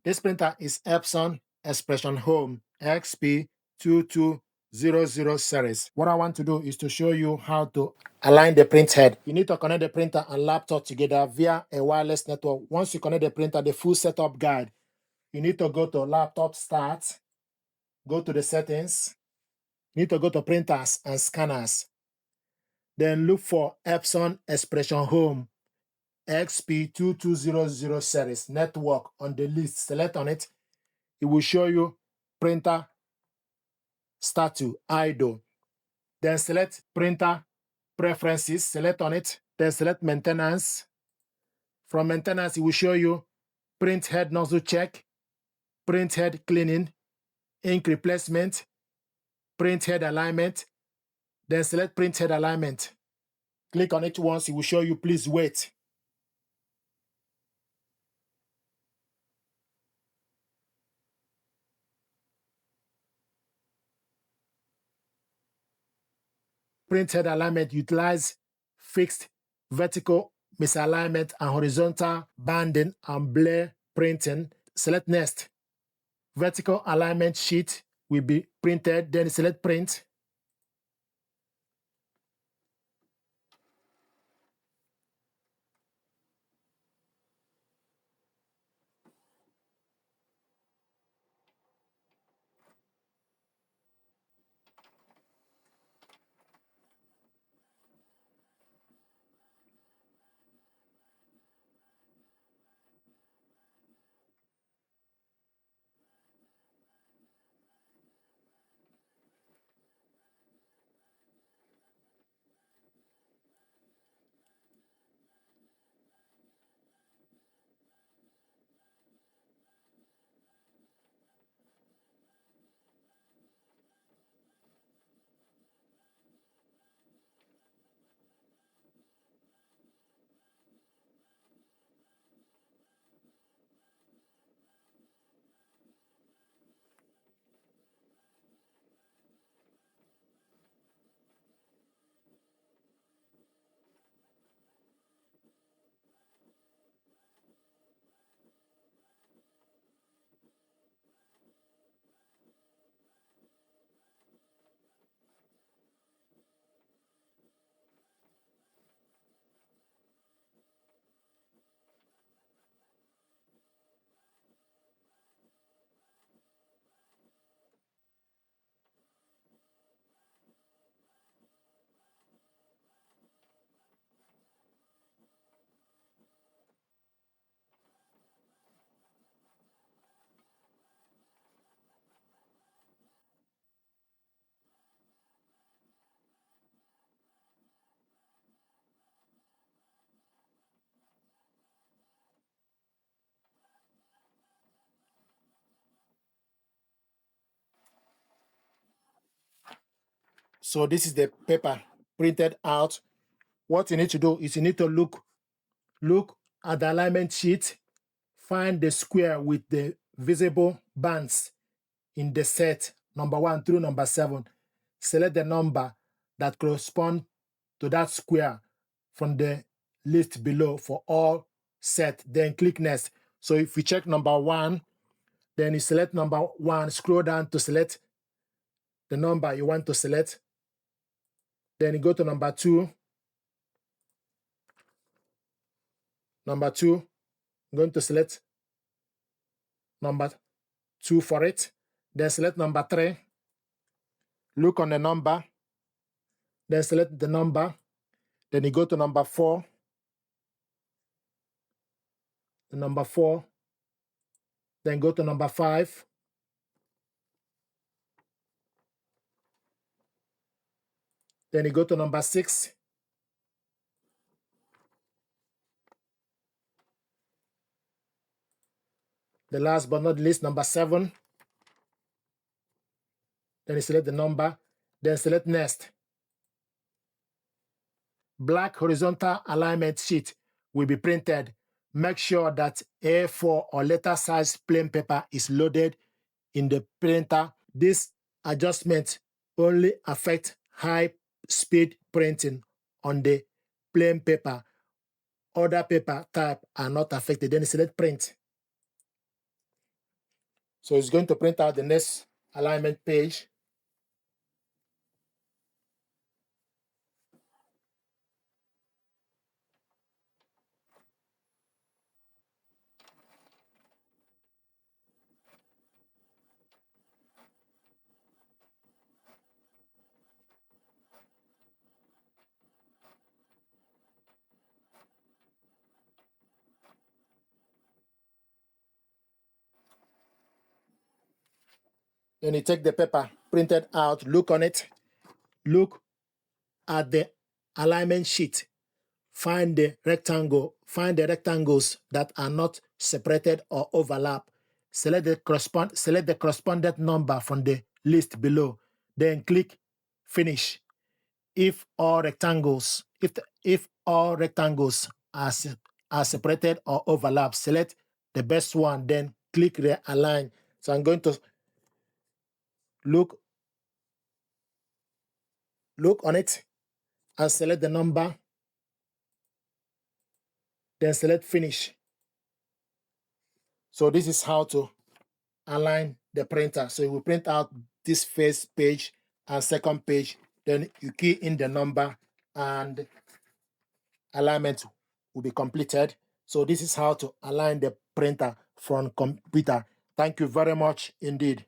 This printer is Epson Expression Home XP-2200 series. What I want to do is to show you how to align the print head. You need to connect the printer and laptop together via a wireless network. Once you connect the printer, the full setup guide, you need to go to laptop start, go to the settings, you need to go to printers and scanners. Then look for Epson Expression Home XP-2200 series network on the list. Select on it. It will show you printer start to idle. Then select printer preferences. Select on it. Then select maintenance. From maintenance, it will show you print head nozzle check, print head cleaning, ink replacement, print head alignment. Then select print head alignment. Click on it once. It will show you please wait. Print head alignment utilize fixed vertical misalignment and horizontal banding and blur printing. Select next. Vertical alignment sheet will be printed. Then select print. So this is the paper printed out. What you need to do is you need to look at the alignment sheet, find the square with the visible bands in the set number 1 through number 7. Select the number that corresponds to that square from the list below for all set. Then click next. So if you check number 1, then you select number 1, scroll down to select the number you want to select. Then you go to number 2. Number 2, I'm going to select number 2 for it. Then select number 3. Look on the number. Then select the number. Then you go to number 4. The number 4. Then go to number 5. Then you go to number 6. The last but not least, number 7. Then you select the number. Then select next. Black horizontal alignment sheet will be printed. Make sure that A4 or letter size plain paper is loaded in the printer. This adjustment only affects high speed printing on the plain paper. Other paper type are not affected. Then select print. So it's going to print out the next alignment page. Then you take the paper printed out, look on it, look at the alignment sheet, find the rectangles that are not separated or overlap. Select the correspondent number from the list below, then click finish. If all rectangles are separated or overlap, select the best one, then click realign. So I'm going to look on it and select the number, then select finish. So this is how to align the printer. So you will print out this first page and second page, then you key in the number and alignment will be completed. So this is how to align the printer from computer. Thank you very much indeed.